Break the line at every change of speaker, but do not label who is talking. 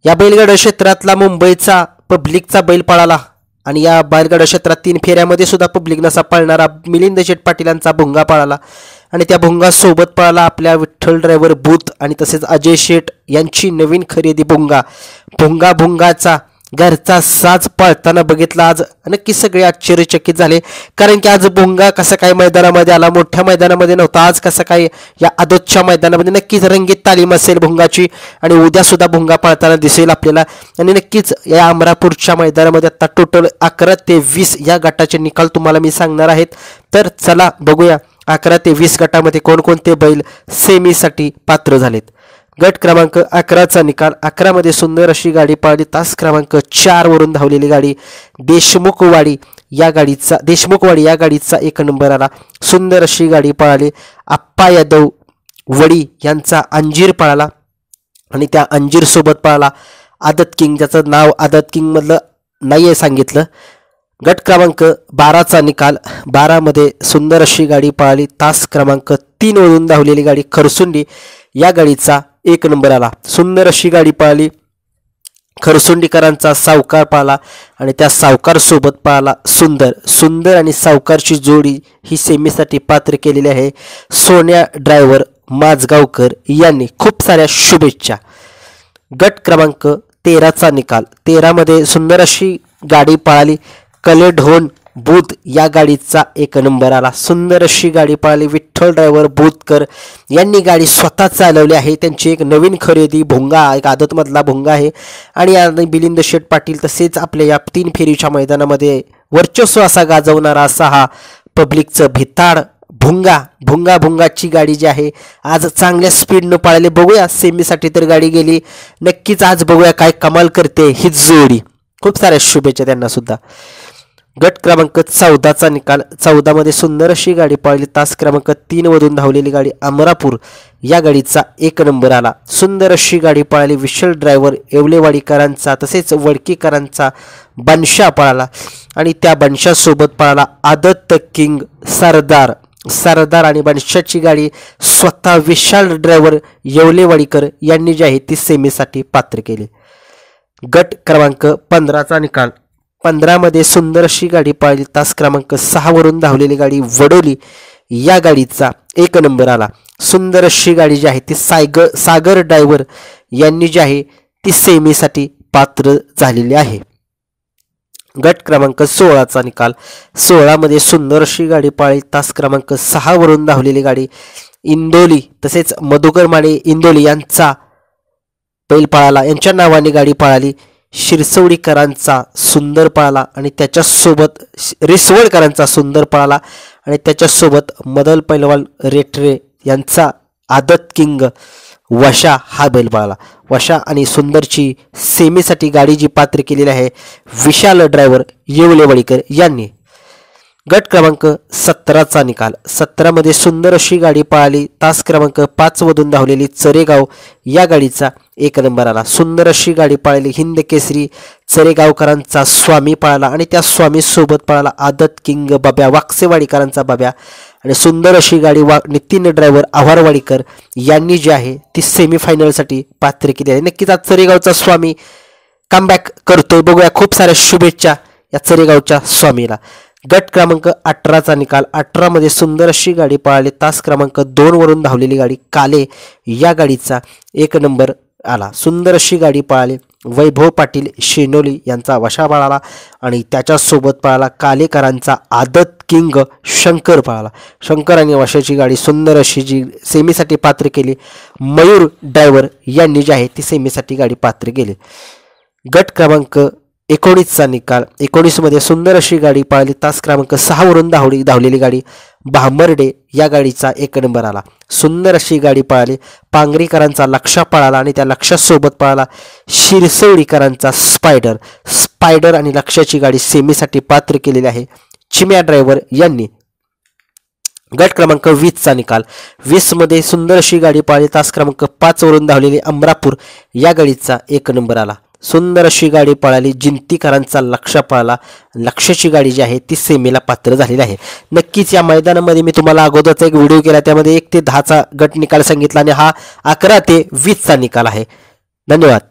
या बैलगाडा क्षेत्रातला मुंबईचा पब्लिकचा बैल पळाला आणि या बैलगाडा क्षेत्रात 3 फेऱ्यामध्ये सुद्धा पब्लिक नसा पळणारा मिलिंद शेठ पाटीलांचा भुंगा पळाला आणि त्या भुंगा सोबत पळाला आपल्या विठ्ठल ड्रायव्हर बूथ आणि तसेच अजय शेठ यांची नवीन खरेदी भुंगा. भुंगाचा घरचा साज पळताना बघितला आज नक्की सगळे आश्चर्यचकित झाले, कारण की आज भुंगा कसा काय मैदानामध्ये आला, मोठ्या मैदानामध्ये नव्हता, आज कसा काय या आदतच्या मैदानामध्ये नक्कीच रंगीत तालीम असेल भुंगाची आणि उद्या सुद्धा भुंगा पळताना दिसेल आपल्याला. आणि नक्कीच या अमरापूरच्या मैदानामध्ये आता टोटल 11 ते 20 या गटाचे निकाल तुम्हाला मी सांगणार आहेत. तर चला बघूया 11 ते 20 गटामध्ये कोणकोणते बैल सेमीसाठी पात्र झालेत. गट क्रमांक 11चा निकाल. 11 मध्ये सुंदर अशी गाडी पळाली. तास क्रमांक 4 वरून धावलेली गाडी देशमुखवाडी या गाडीचा 1 नंबर आला. सुंदर अशी गाडी पळाली. आप्पा यादव वडी यांचा अंजीर पळाला आणि त्या अंजीर सोबत पळाला आदत किंग, ज्याचं नाव आदत किंग मधलं नाहीये सांगितलं. गट क्रमांक 12चा निकाल. 12 मध्ये सुंदर अशी गाडी पळाली. तास क्रमांक 3 वरून धावलेली गाडी खरसुंडी या गाडीचा 1 नंबर आला. सुंदर अशी गाडी पळाली. खरसुंडीकरांचा सावकार पळाला आणि त्या सावकार सोबत पळाला सुंदर आणि सावकारची जोडी ही सेमीसाठी पात्र केलेली आहे. सोन्या ड्रायव्हर माझगावकर यांनी खूप साऱ्या शुभेच्छा. गट क्रमांक 13चा निकाल. 13 मध्ये सुंदर अशी गाडी पळाली. कलेढोण बुध या गाडीचा 1 नंबर आला. सुंदर अशी गाडी पळाली. विठ्ठल ड्रायव्हर बुधकर यांनी गाडी स्वतः चालवली आहे. त्यांची एक नवीन खरेदी भुंगा, एक आदतमधला भुंगा आहे आणि मिलिंद शेठ पाटील तसेच आपल्या या 3 फेरीच्या मैदानामध्ये वर्चस्व असा गाजवणारा असा हा पब्लिकचं भिताड भुंगाची गाडी जी आहे आज चांगल्या स्पीडनं पळाली. बघूया सेमीसाठी तर गाडी गेली, नक्कीच आज बघूया काय कमाल करते ही जोडी. खूप साऱ्या शुभेच्छा त्यांना सुद्धा. गट क्रमांक 14चा निकाल. 14 मध्ये सुंदर अशी गाडी पळाली. तास क्रमांक 3 वरून धावलेली गाडी अमरापूर या गाडीचा 1 नंबर आला. सुंदर अशी गाडी पळाली. विशाल ड्रायव्हर येवलेवाडीकरांचा तसेच वडकीकरांचा बनशा पळाला आणि त्या बनशासोबत पळाला आदत किंग सरदार आणि बनशाची गाडी स्वतः विशाल ड्रायव्हर येवलेवाडीकर यांनी जी आहे ती सेमीसाठी पात्र केली. गट क्रमांक 15चा निकाल. 15 मध्ये सुंदर अशी गाडी पळाली. तास क्रमांक 6 वरून धावलेली गाडी वडोली या गाडीचा 1 नंबर आला. सुंदर अशी गाडी जी आहे ती सागर ड्रायव्हर यांनी जी आहे ती सेमीसाठी पात्र झालेली आहे. गट क्रमांक 16चा निकाल. 16 मध्ये सुंदर अशी गाडी पळाली. तास क्रमांक 6 वरून धावलेली गाडी इंदोली तसेच मधुकर माने इंदोली यांचा बैल पळाला, यांच्या नावाने गाडी पळाली. शिरसवडीकरांचा सुंदर पळाला आणि त्याच्यासोबत रिसवडकरांचा सुंदर पळाला आणि त्याच्यासोबत मदल पैलवान रेटरे यांचा आदत किंग वशा हा बैल पळाला. वशा आणि सुंदरची सेमीसाठी गाडी जी पात्र केलेली आहे विशाल ड्रायव्हर येवलेवाडीकर यांनी. गट क्रमांक 17चा निकाल. 17 मध्ये सुंदर अशी गाडी पळाली. तास क्रमांक 5 मधून धावलेली चरेगाव या गाडीचा 1 नंबर आला. सुंदर अशी गाडी पळाली. हिंद केसरी चरेगावकरांचा स्वामी पळाला आणि त्या स्वामी सोबत पळाला आदत किंग बाब्या वाकसेवाडीकरांचा बाब्या आणि सुंदर अशी गाडी नितीन ड्रायव्हर आव्हारवाडीकर यांनी जी आहे ती सेमीफायनलसाठी पात्र केली आहे. नक्कीच आज चरेगावचा स्वामी कमबॅक करतोय. बघूया, खूप साऱ्या शुभेच्छा या चरेगावच्या स्वामीला. गट क्रमांक 18चा निकाल. 18 मध्ये सुंदर अशी गाडी पळाली. तास क्रमांक 2 वरून धावलेली गाडी काले या गाडीचा 1 नंबर आला. सुंदर अशी गाडी पळाली. वैभव पाटील शेनोली यांचा वशा पळाला आणि त्याच्यासोबत पळाला कालेकरांचा आदत किंग शंकर पळाला. शंकर आणि वशाची गाडी सुंदर अशी जी सेमीसाठी पात्र केली. मयूर ड्रायव्हर यांनी जी आहे ती सेमीसाठी गाडी पात्र केली. गट क्रमांक 19चा निकाल. 19 मध्ये सुंदर अशी गाडी पळाली. तास क्रमांक 6 वरून धावलेली गाडी भामर्डे या गाडीचा 1 नंबर आला. सुंदर अशी गाडी पळाली. पांगरीकरांचा लक्षा पळाला आणि त्या लक्षासोबत पळाला शिरसवडीकरांचा स्पायडर आणि लक्षाची गाडी सेमीसाठी पात्र केलेली आहे चिम्या ड्रायव्हर यांनी. गट क्रमांक 20चा निकाल. 20 मध्ये सुंदर अशी गाडी पळाली. तास क्रमांक 5 वरून धावलेली अमरापूर या गाडीचा 1 नंबर आला. सुंदर अशी गाडी पळाली. जिंतीकरांचा लक्ष पळाला. लक्षाची गाडी जी आहे ती सेमीला पात्र झालेली आहे. नक्कीच या मैदानामध्ये मी तुम्हाला अगोदरचा एक व्हिडिओ केला, त्यामध्ये 1 ते 10चा गट निकाल सांगितला आणि हा 11 ते 20चा निकाल आहे. धन्यवाद.